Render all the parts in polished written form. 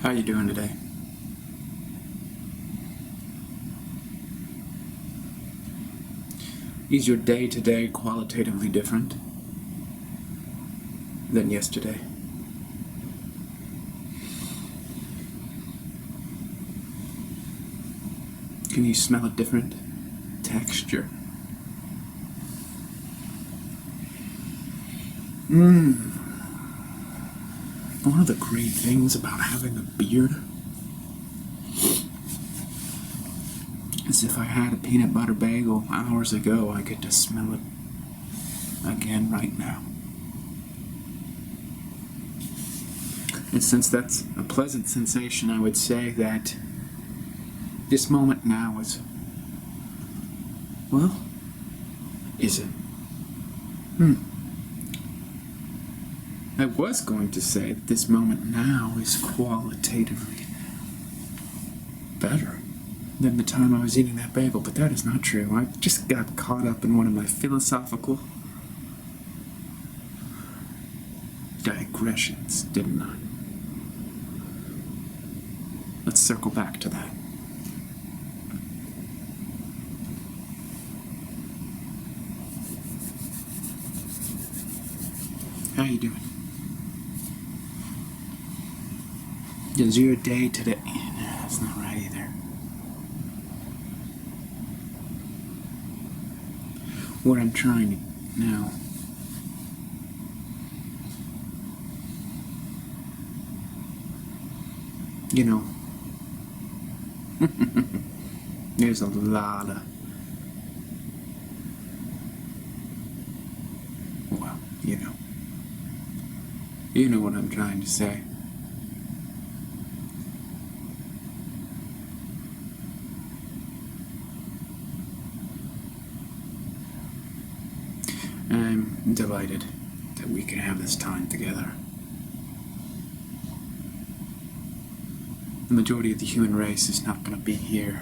How you doing today? Is your day today qualitatively different than yesterday? Can you smell a different texture? One of the great things about having a beard is if I had a peanut butter bagel hours ago, I get to smell it again right now. And since that's a pleasant sensation, I would say that this moment now is, well, is it? I was going to say that this moment now is qualitatively better than the time I was eating that bagel, but that is not true. I just got caught up in one of my philosophical digressions, didn't I? Let's circle back to that. How you doing? Is your day today? No, that's not right either. What I'm trying to now. You know, there's a lot of, well, you know what I'm trying to say. I'm delighted that we can have this time together. The majority of the human race is not going to be here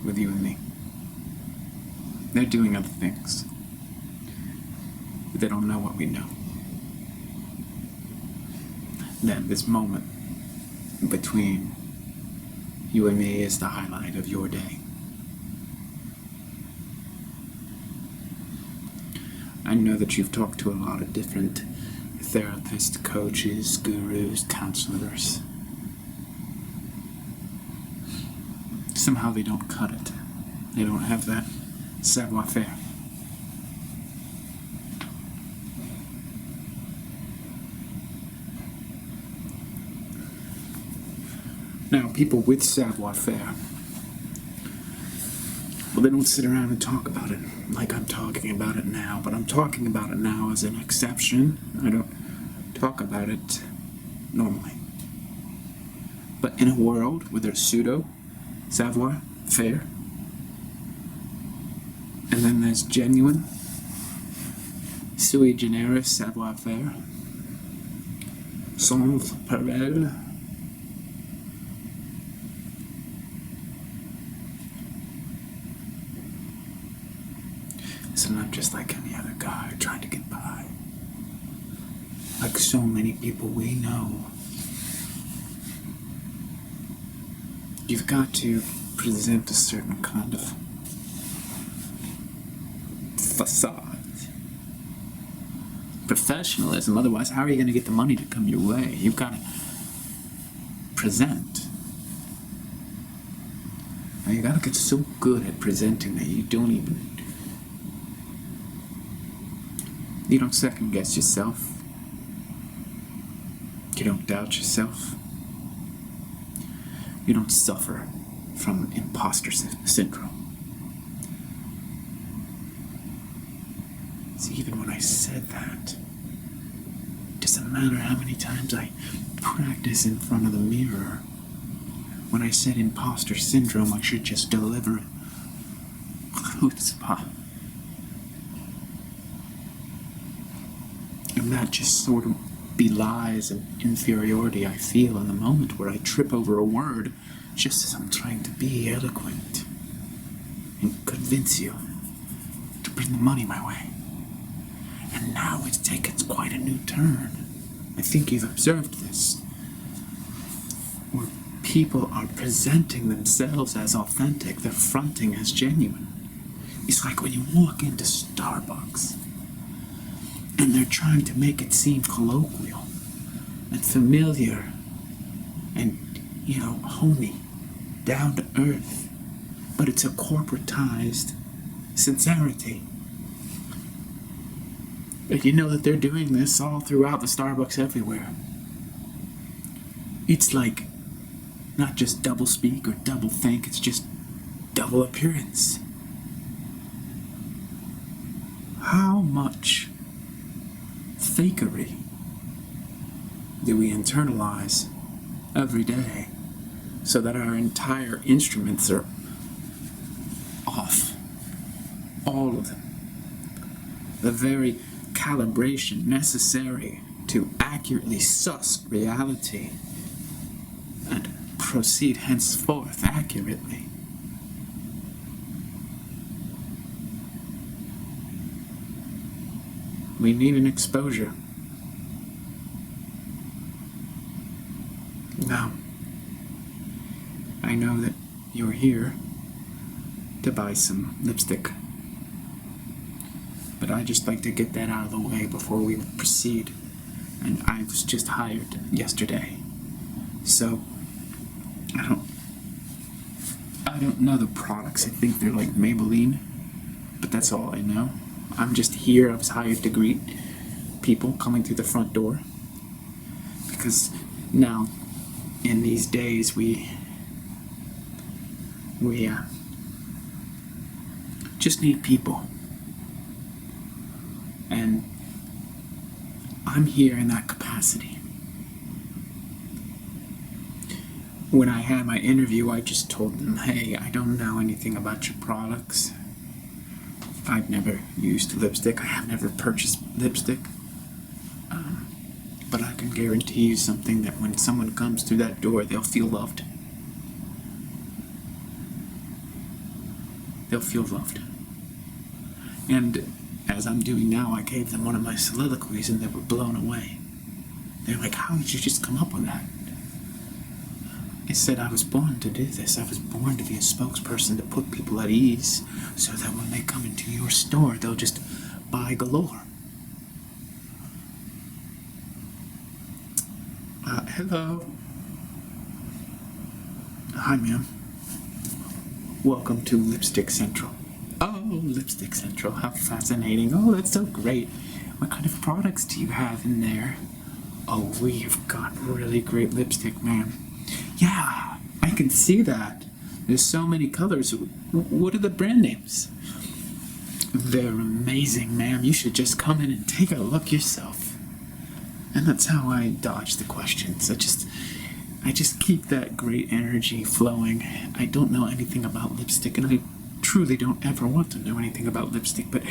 with you and me. They're doing other things. But they don't know what we know. That this moment between you and me is the highlight of your day. I know that you've talked to a lot of different therapists, coaches, gurus, counselors, somehow they don't cut it. They don't have that savoir-faire. Now, people with savoir-faire, well, they don't sit around and talk about it like I'm talking about it now, but I'm talking about it now as an exception. I don't talk about it normally. But in a world where there's pseudo savoir-faire, and then there's genuine sui generis savoir-faire, sans parole, so I'm not just like any other guy trying to get by. Like so many people we know. You've got to present a certain kind of facade. Professionalism, otherwise how are you going to get the money to come your way? You've got to present. Now you got to get so good at presenting that you don't second guess yourself. You don't doubt yourself. You don't suffer from imposter syndrome. See, even when I said that, it doesn't matter how many times I practice in front of the mirror. When I said imposter syndrome, I should just deliver it. Chutzpah. And that just sort of belies an inferiority I feel in the moment where I trip over a word just as I'm trying to be eloquent and convince you to bring the money my way. And now it's taken quite a new turn. I think you've observed this. Where people are presenting themselves as authentic, they're fronting as genuine. It's like when you walk into Starbucks and they're trying to make it seem colloquial and familiar and, homey, down to earth. But it's a corporatized sincerity. And you know that they're doing this all throughout the Starbucks everywhere. It's like not just double speak or double think, it's just double appearance. How much fakery do we internalize every day so that our entire instruments are off? All of them. The very calibration necessary to accurately suss reality and proceed henceforth accurately. We need an exposure. Now, I know that you're here to buy some lipstick, but I just like to get that out of the way before we proceed. And I was just hired yesterday, so I don't know the products. I think they're like Maybelline, but that's all I know. I'm just here. I was hired to greet people coming through the front door, because now in these days we just need people, and I'm here in that capacity. When I had my interview, I just told them, hey, I don't know anything about your products. I've never used lipstick. I have never purchased lipstick. But I can guarantee you something, that when someone comes through that door, they'll feel loved. They'll feel loved. And as I'm doing now, I gave them one of my soliloquies and they were blown away. They're like, how did you just come up with that? I said, I was born to do this. I was born to be a spokesperson to put people at ease so that when they come into your store, they'll just buy galore. Hello. Hi, ma'am. Welcome to Lipstick Central. Oh, Lipstick Central, how fascinating. Oh, that's so great. What kind of products do you have in there? Oh, we've got really great lipstick, ma'am. Yeah, I can see that. There's so many colors. What are the brand names? They're amazing, ma'am. You should just come in and take a look yourself. And that's how I dodge the questions. I just keep that great energy flowing. I don't know anything about lipstick, and I truly don't ever want to know anything about lipstick, but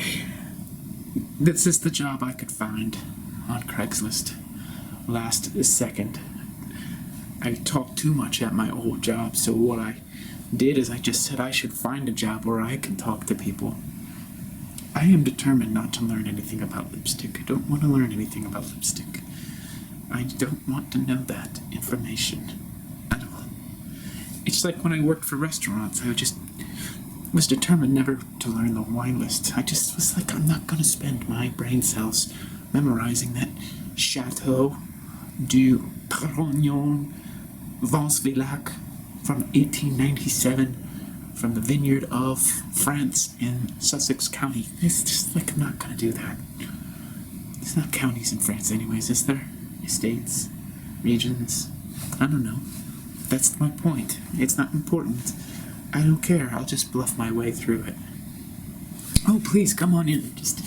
this is the job I could find on Craigslist last second. I talked too much at my old job, so what I did is I just said I should find a job where I can talk to people. I am determined not to learn anything about lipstick. I don't want to learn anything about lipstick. I don't want to know that information at all. It's like when I worked for restaurants, I just was determined never to learn the wine list. I just was like, I'm not going to spend my brain cells memorizing that Chateau du Perignon Vansvillac from 1897 from the vineyard of France in Sussex County. It's just like, I'm not going to do that. It's not counties in France anyways, is there? Estates, regions, I don't know. That's my point. It's not important. I don't care. I'll just bluff my way through it. Oh, please, come on in. Just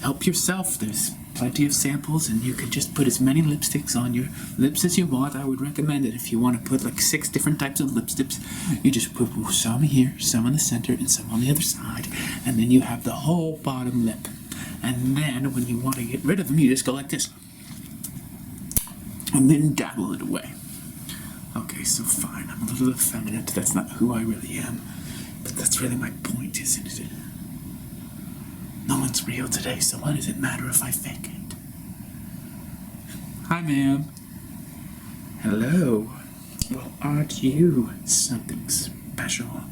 help yourself. There's plenty of samples, and you can just put as many lipsticks on your lips as you want. I would recommend it if you want to put like 6 different types of lipsticks. You just put some here, some in the center, and some on the other side, and then you have the whole bottom lip. And then when you want to get rid of them, you just go like this. And then dabble it away. Okay, so fine, I'm a little effeminate. That's not who I really am. But that's really my point, isn't it? No one's real today, so why does it matter if I fake it? Hi, ma'am. Hello. Well, aren't you something special?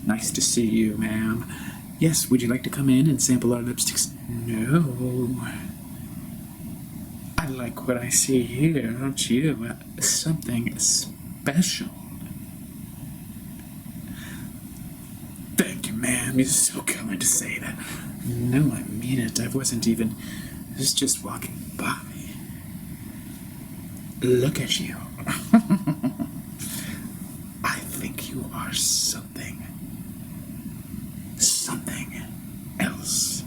Nice to see you, ma'am. Yes, would you like to come in and sample our lipsticks? No. I like what I see here, don't you? Something special. Thank you, ma'am. You're so kind to say that. No, I mean it. I wasn't even... I was just walking by. Look at you. I think you are something else.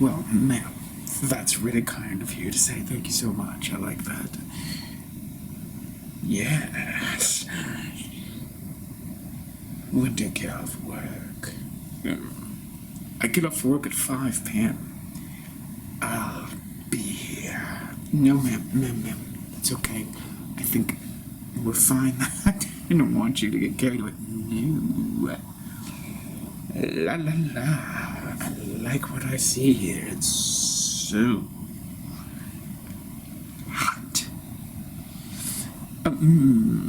Well, ma'am, that's really kind of you to say. Thank you so much. I like that. Yes. When do you get off work? I get off work at 5 p.m. I'll be here. No, ma'am. It's okay. I think we're fine. I don't want you to get carried away. No. La la la. I like what I see here. It's so hot. Ma'am,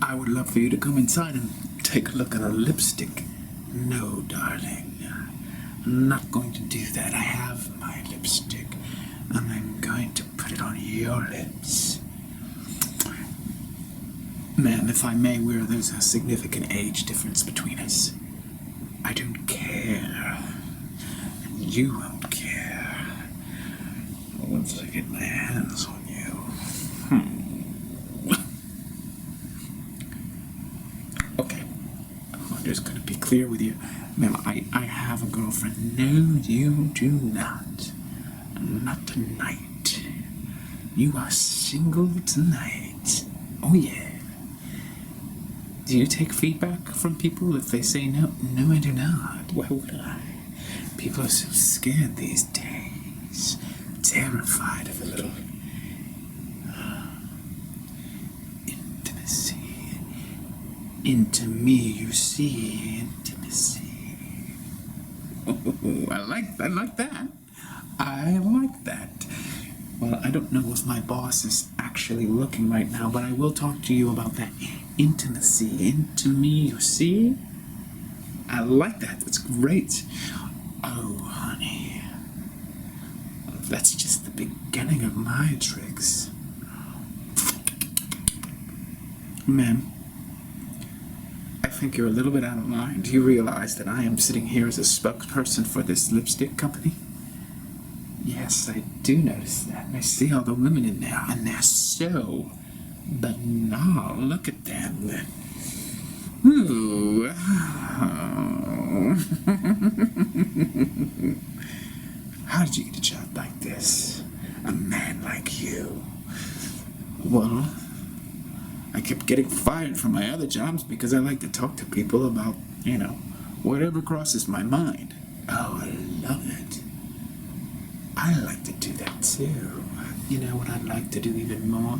I would love for you to come inside and take a look at our lipstick. No, darling, I'm not going to do that. I have my lipstick, and I'm going to put it on your lips. Ma'am, if I may, there's a significant age difference between us. I don't care. And you won't care. Once I get my hands on you. Okay. I'm just going to be clear with you. Ma'am, I have a girlfriend. No, you do not. Not tonight. You are single tonight. Oh, yeah. Do you take feedback from people if they say no? No, I do not. Why would I? People are so scared these days. Terrified of a little intimacy. Into me, you see, intimacy. Oh, I like that. I like that. Well, I don't know if my boss is actually looking right now, but I will talk to you about that intimacy. Into me, you see? I like that. That's great. Oh, honey. That's just the beginning of my tricks. Ma'am, I think you're a little bit out of line. Do you realize that I am sitting here as a spokesperson for this lipstick company? Yes, I do notice that. And I see all the women in there, and they're so banal. Look at them. Ooh. How did you get a job like this? A man like you? Well, I kept getting fired from my other jobs because I like to talk to people about, whatever crosses my mind. Oh, I love it. I like to do that too. You know what I'd like to do even more?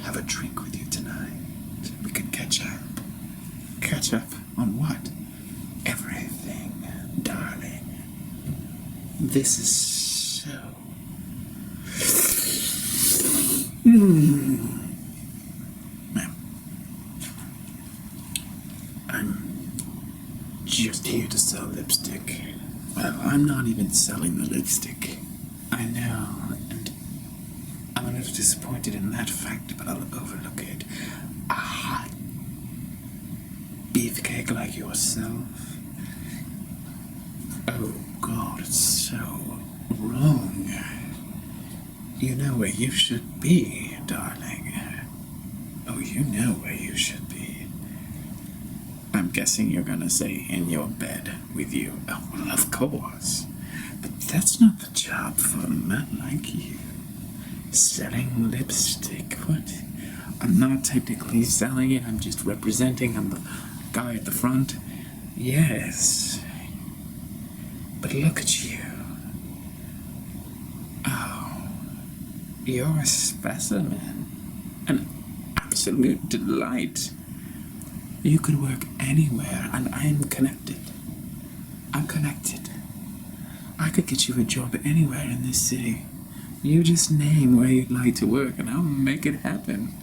Have a drink with you tonight. We could catch up. Catch up on what? Everything, darling. This is so... Ma'am, I'm just here to sell lipstick. Well, I'm not even selling the lipstick. I know, and I'm a little disappointed in that fact, but I'll overlook it. A hot beefcake like yourself? Oh, God, it's so wrong. You know where you should be, darling. Oh, you know where you should be. I'm guessing you're gonna say in your bed with you. Oh, well, of course. But that's not the job for a man like you. Selling lipstick, what? I'm not technically selling it, I'm just representing. I'm the guy at the front. Yes. But look at you. Oh, you're a specimen. An absolute delight. You could work anywhere, and I'm connected. I'm connected. I could get you a job anywhere in this city. You just name where you'd like to work, and I'll make it happen.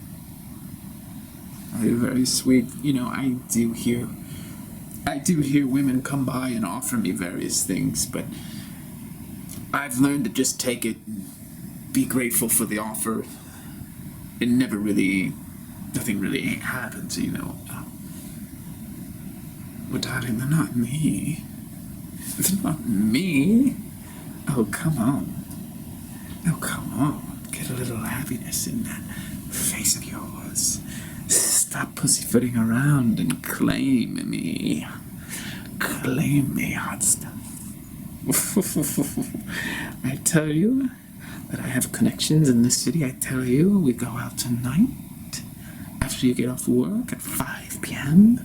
Oh, you're very sweet. I do hear women come by and offer me various things, but I've learned to just take it and be grateful for the offer. It nothing really happens, Well, darling, they're not me. They're not me. Oh, come on. Oh, come on. Get a little happiness in that face of yours. Stop pussyfooting around and claim me. Claim me, hot stuff. I tell you that I have connections in this city. I tell you, we go out tonight after you get off work at 5 p.m.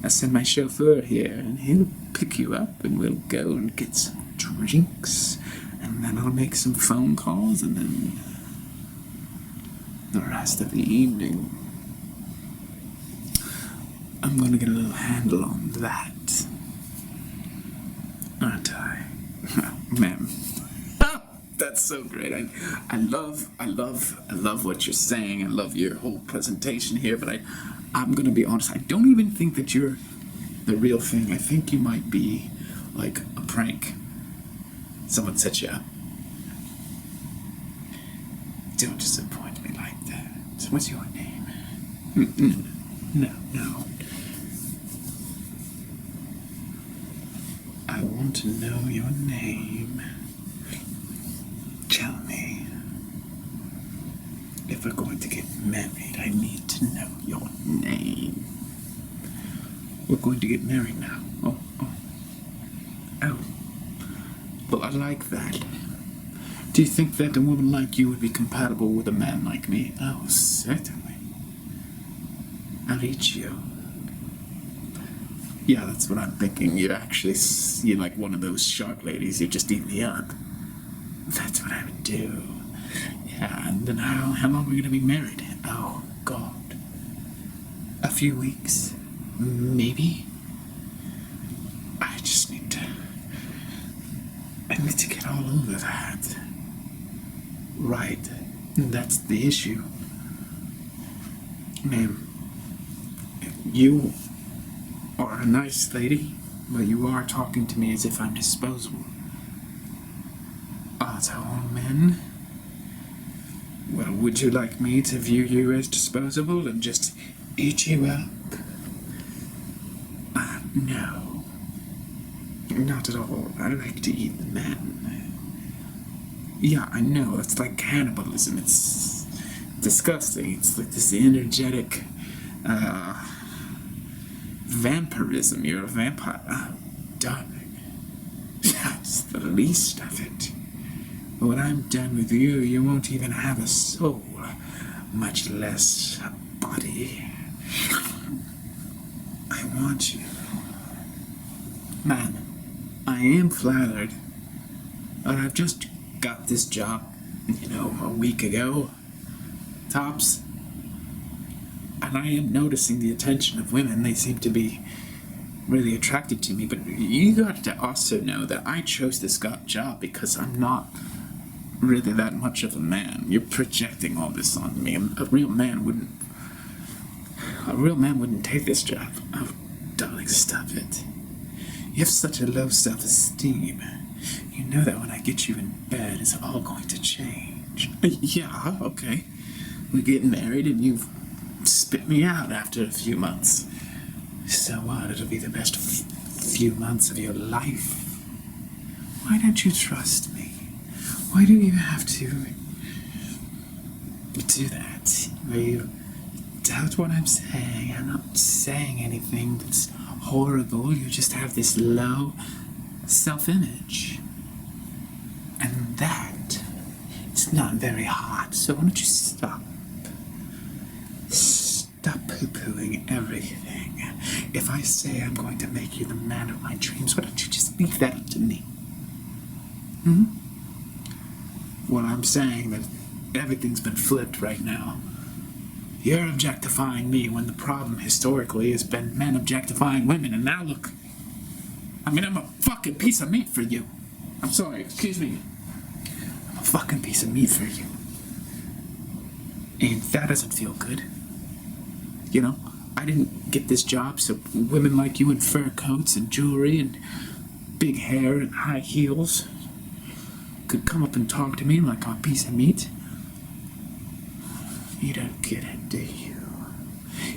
I send my chauffeur here, and he'll pick you up, and we'll go and get some drinks, and then I'll make some phone calls, and then the rest of the evening, I'm gonna get a little handle on that, aren't I? Ma'am. That's so great. I love what you're saying. I love your whole presentation here, but I'm gonna be honest, I don't even think that you're the real thing. I think you might be like a prank. Someone set you up. Don't disappoint me like that. So what's your name? No. I want to know your name. Tell me. If we're going to get married, I need to know your name. We're going to get married now. Oh. Well, I like that. Do you think that a woman like you would be compatible with a man like me? Oh, certainly. I'll eat you. Yeah, that's what I'm thinking. You're like one of those shark ladies. You just eat me up. That's what I would do. Yeah, and then how long are we going to be married? Oh, God. A few weeks. Maybe. I need to get all over that. Right. That's the issue. Ma'am, you are a nice lady, but you are talking to me as if I'm disposable. So all men? Well, Would you like me to view you as disposable and just eat you up? No. Not at all. I like to eat the men. Yeah, I know, it's like cannibalism. It's disgusting. It's like this energetic, vampirism. You're a vampire. Darling, that's the least of it. But when I'm done with you, you won't even have a soul, much less a body. I want you. Man, I am flattered, but I've just got this job, a week ago, tops, and I am noticing the attention of women. They seem to be really attracted to me, but you got to also know that I chose this job because I'm not really that much of a man. You're projecting all this on me. A real man wouldn't take this job. Oh, darling, stop it. You have such a low self-esteem. You know that when I get you in bed, it's all going to change. Yeah, okay. We get married and you spit me out after a few months. So what? It'll be the best few months of your life. Why don't you trust me? Why do you have to do that? Where you doubt what I'm saying? I'm not saying anything that's horrible. You just have this low self-image. And that is not very hot. So why don't you stop? Stop poo-pooing everything. If I say I'm going to make you the man of my dreams, why don't you just leave that up to me? Well, I'm saying that everything's been flipped right now. You're objectifying me when the problem historically has been men objectifying women, and now look. I'm a fucking piece of meat for you. I'm sorry, excuse me. I'm a fucking piece of meat for you. And that doesn't feel good. I didn't get this job so women like you in fur coats and jewelry and big hair and high heels could come up and talk to me like I'm a piece of meat. You don't get it, do you?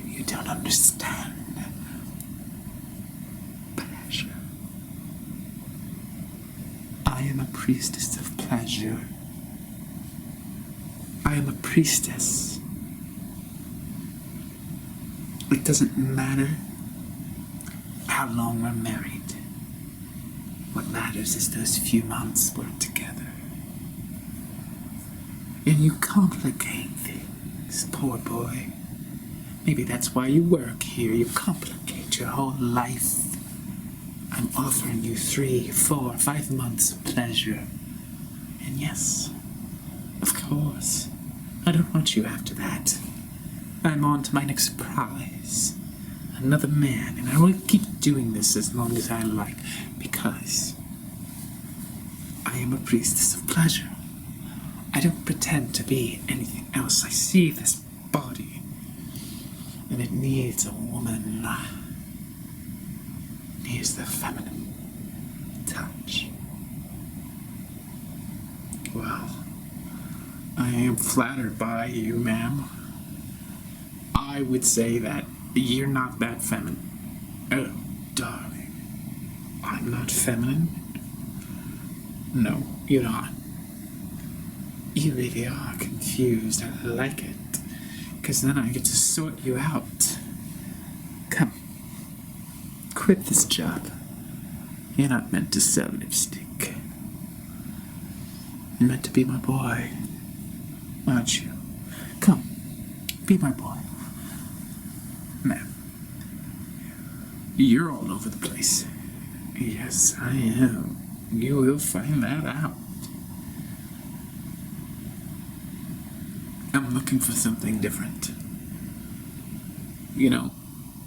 You don't understand. Pleasure. I am a priestess of pleasure. I am a priestess. It doesn't matter how long we're married. What matters is those few months we're together. And you complicate things, poor boy. Maybe that's why you work here. You complicate your whole life. I'm offering you 3, 4, 5 months of pleasure. And yes, of course, I don't want you after that. I'm on to my next prize. Another man, and I will keep doing this as long as I like, because I am a priestess of pleasure. I don't pretend to be anything else. I see this body, and it needs a woman. It needs the feminine touch. Well, I am flattered by you, ma'am. I would say that you're not that feminine. Oh, darling. I'm not feminine? No, you're not. You really are confused. I like it. Because then I get to sort you out. Come. Quit this job. You're not meant to sell lipstick. You're meant to be my boy. Aren't you? Come. Be my boy. Ma'am. You're all over the place. Yes, I am. You will find that out. I'm looking for something different.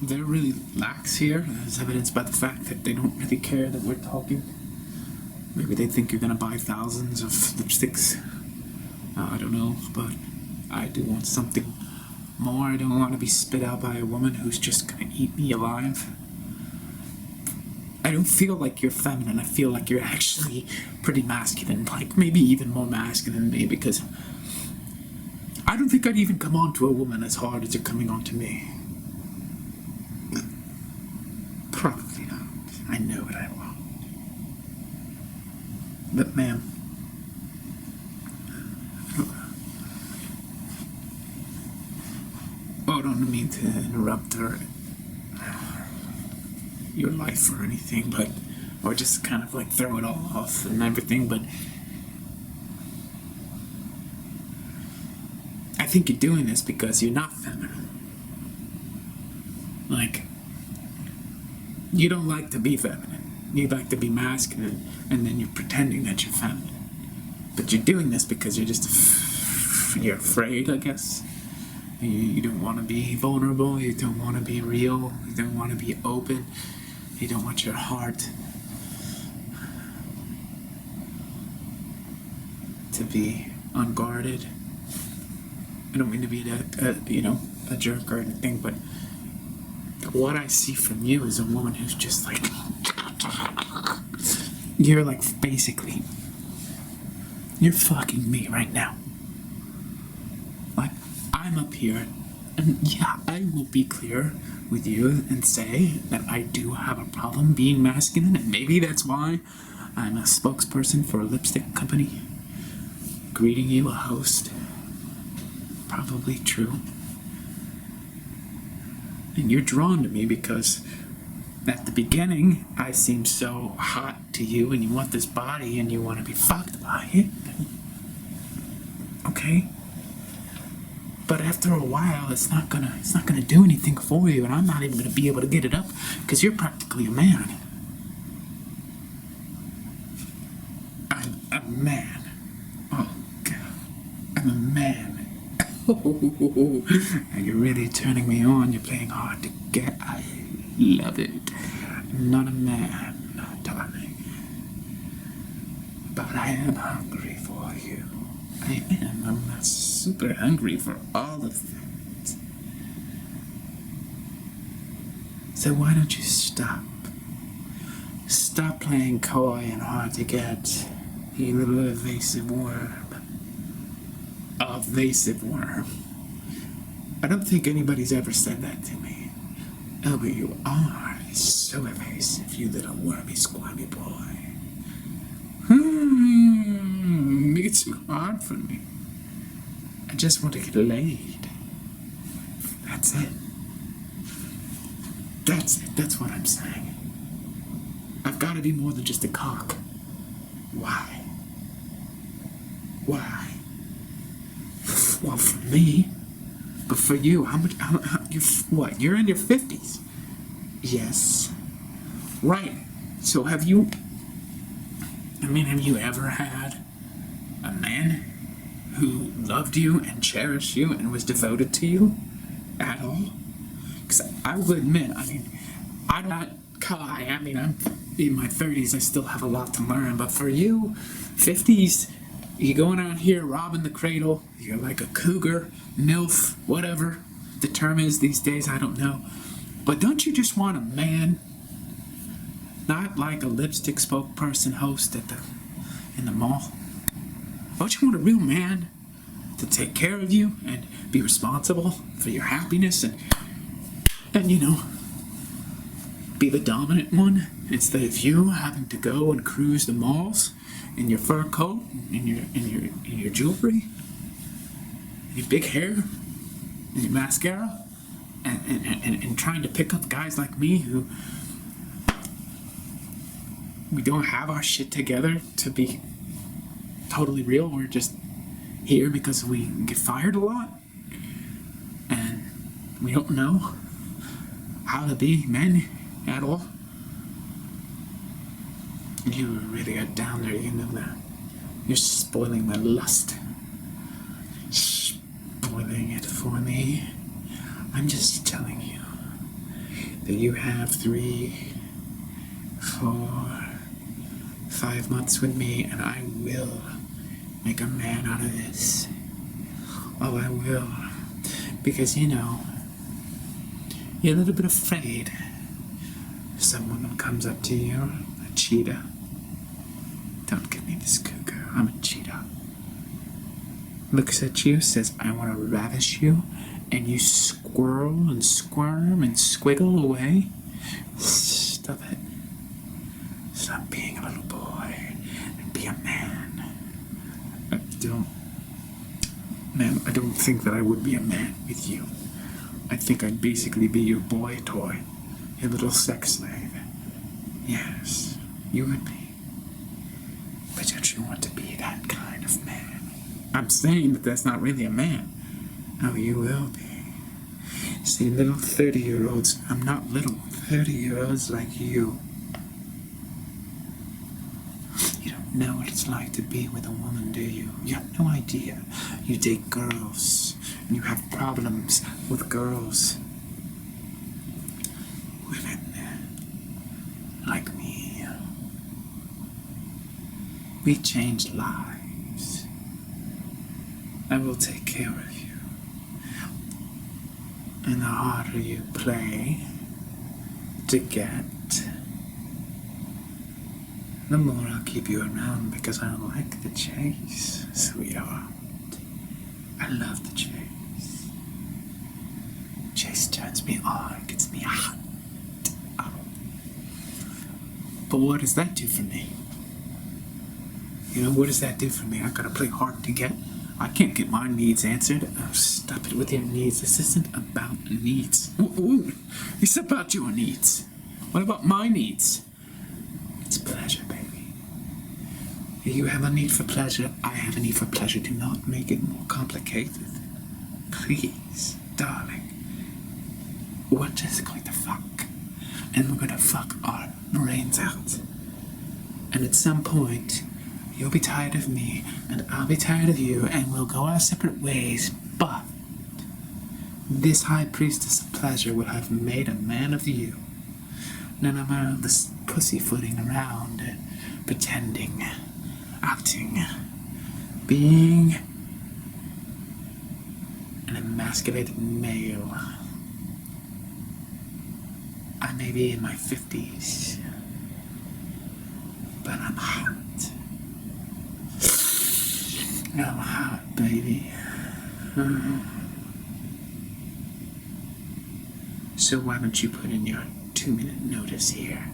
They're really lax here, as evidenced by the fact that they don't really care that we're talking. Maybe they think you're gonna buy thousands of lipsticks. I don't know, but I do want something more. I don't want to be spit out by a woman who's just gonna eat me alive. I don't feel like you're feminine. I feel like you're actually pretty masculine, like maybe even more masculine than me, because I don't think I'd even come on to a woman as hard as you're coming on to me. Probably not. I know it, I won't. But, ma'am, I don't mean to interrupt your life or anything, or just kind of like throw it all off and everything, but I think you're doing this because you're not feminine. Like, you don't like to be feminine. You like to be masculine, and then you're pretending that you're feminine. But you're doing this because you're afraid, I guess. You don't want to be vulnerable, you don't want to be real, you don't want to be open, you don't want your heart to be unguarded. I don't mean to be a jerk or anything, but what I see from you is a woman who's just like, you're like basically, you're fucking me right now. Like, I'm up here, and yeah, I will be clear with you and say that I do have a problem being masculine, and maybe that's why I'm a spokesperson for a lipstick company. Greeting you, a host. Probably true. And you're drawn to me because at the beginning, I seem so hot to you, and you want this body, and you want to be fucked by it. Okay? But after a while, it's not gonna do anything for you, and I'm not even gonna be able to get it up because you're practically a man. I'm a man. Oh God, I'm a man. Oh, you're really turning me on. You're playing hard to get. I love it. I'm not a man, darling, but I am hungry for you. I am. I'm super hungry for all of that. So why don't you stop? Stop playing coy and hard to get, you little evasive worm. Evasive worm. I don't think anybody's ever said that to me. Oh, but you are so evasive, you little wormy, squirmy boy. It's too hard for me. I just want to get laid. That's it. That's it. That's what I'm saying. I've got to be more than just a cock. Why? Why? Well, for me. But for you, how what? You're in your 50s. Yes. Right. So have you ever had a man who loved you and cherished you and was devoted to you at all? Because I will admit, I'm not coy. I'm in my 30s, I still have a lot to learn. But for you, 50s, you're going out here robbing the cradle. You're like a cougar, MILF, whatever the term is these days, I don't know. But don't you just want a man? Not like a lipstick spokesperson host in the mall. Don't you want a real man to take care of you and be responsible for your happiness and be the dominant one instead of you having to go and cruise the malls in your fur coat and your jewelry, and your big hair and your mascara, and trying to pick up guys like me who we don't have our shit together to be totally real. We're just here because we get fired a lot and we don't know how to be men at all. You really are down there, you know that. You're spoiling my lust. Spoiling it for me. I'm just telling you that you have 3, 4, 5 months with me, and I will make a man out of this. Oh, I will. Because, you're a little bit afraid. Some woman comes up to you, a cheetah. Don't give me this cougar. I'm a cheetah. looks at you, says, I want to ravish you, and you squirrel and squirm and squiggle away? Stop it. Stop being a little boy and be a man. I don't think that I would be a man with you. I think I'd basically be your boy toy, your little sex slave. Yes, you would be. But don't you want to be that kind of man? I'm saying that that's not really a man. Oh, you will be. See, little 30-year-olds, I'm not little, 30-year-olds like you. You don't know what it's like to be with a woman, do you? You have no idea. You date girls, and you have problems with girls. Women like me. We change lives. I will take care of you. And the harder you play to get, the more I'll keep you around because I like the chase, sweetheart. I love the chase. Chase turns me on, gets me hot. Oh. But what does that do for me? You know, what does that do for me? I gotta play hard to get. I can't get my needs answered. Oh, stop it with your needs. This isn't about needs. Ooh. It's about your needs. What about my needs? It's pleasure, baby. You have a need for pleasure. I have a need for pleasure. Do not make it more complicated. Please, darling. We're just going to fuck. And we're going to fuck our brains out. And at some point, you'll be tired of me, and I'll be tired of you, and we'll go our separate ways, but this high priestess of pleasure will have made a man of you. None of all this pussyfooting around, pretending, acting, being an emasculated male. I may be in my 50s, but I'm hot. I'm hot, baby. So why don't you put in your 2-minute notice here?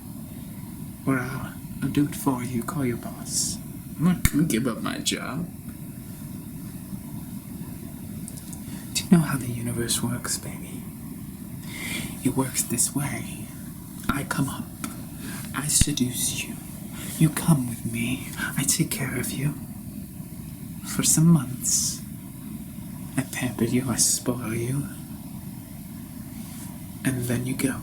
Or I'll do it for you. Call your boss. I'm not gonna give up my job. Do you know how the universe works, baby? It works this way. I come up. I seduce you. You come with me. I take care of you. For some months, I pamper you, I spoil you, and then you go.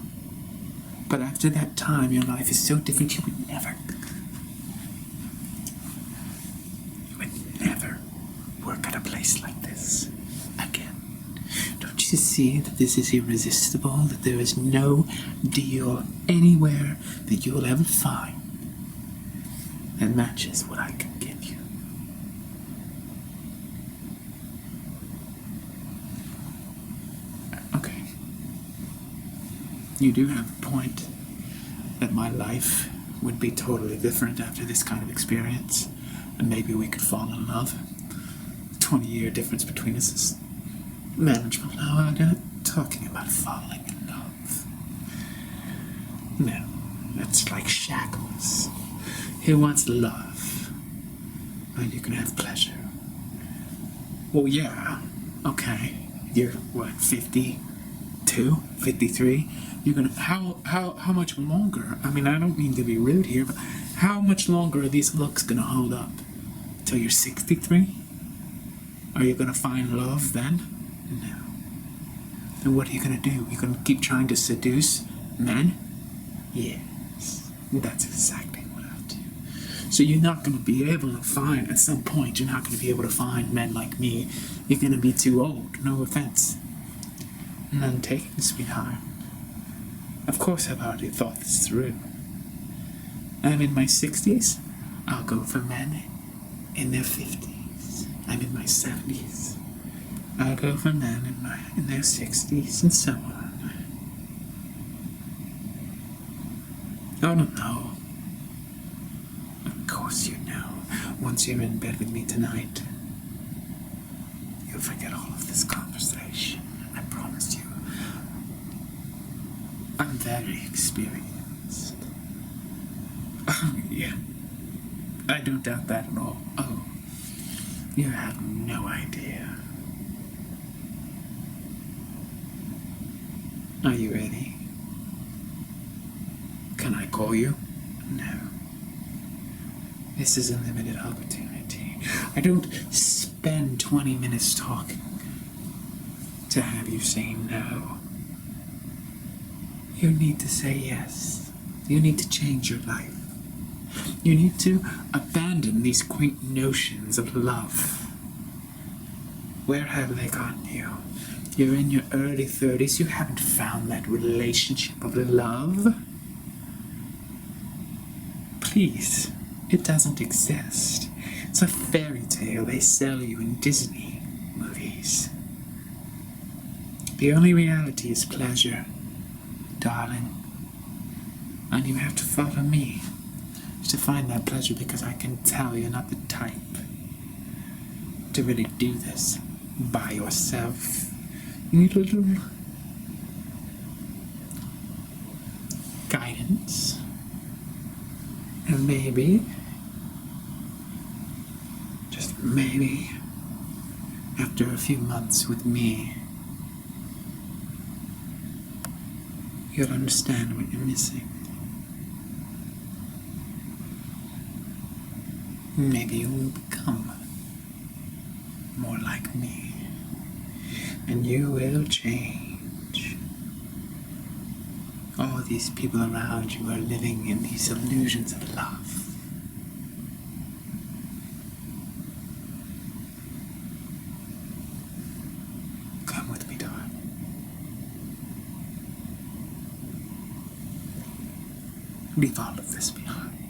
But after that time, your life is so different, you would never work at a place like this again. Don't you see that this is irresistible, that there is no deal anywhere that you'll ever find that matches what I can give you? You do have a point that my life would be totally different after this kind of experience, and maybe we could fall in love. 20-year difference between us is manageable now. I'm not talking about falling in love. No, that's like shackles. Who wants love? And you can have pleasure. Well, yeah, okay. You're, what, 52? 53? You're gonna, how much longer? I mean, I don't mean to be rude here, but how much longer are these looks gonna hold up? Till you're 63? Are you gonna find love then? No. Then what are you gonna do? You're gonna keep trying to seduce men? Yes. That's exactly what I'll do. So you're not gonna be able to find, at some point, you're not gonna be able to find men like me. You're gonna be too old, no offense. None taken, sweetheart. Of course I've already thought this through. I'm in my 60s. I'll go for men in their 50s. I'm in my 70s. I'll go for men in their 60s, and so on. I don't know. Of course you know. Once you're in bed with me tonight, forget all of this conversation. I promise you. I'm very experienced. Oh, yeah. I don't doubt that at all. Oh, you have no idea. Are you ready? Can I call you? No. This is a limited opportunity. I don't spend 20 minutes talking to have you say no. You need to say yes. You need to change your life. You need to abandon these quaint notions of love. Where have they gotten you? You're in your early 30s. You haven't found that relationship of love. Please, it doesn't exist. It's a fairy tale they sell you in Disney movies. The only reality is pleasure, darling. And you have to follow me to find that pleasure, because I can tell you're not the type to really do this by yourself. You need a little guidance. And maybe, just maybe, after a few months with me, you'll understand what you're missing. Maybe you will become more like me, and you will change. All these people around you are living in these illusions of love. Come with me, darling. Leave all of this behind.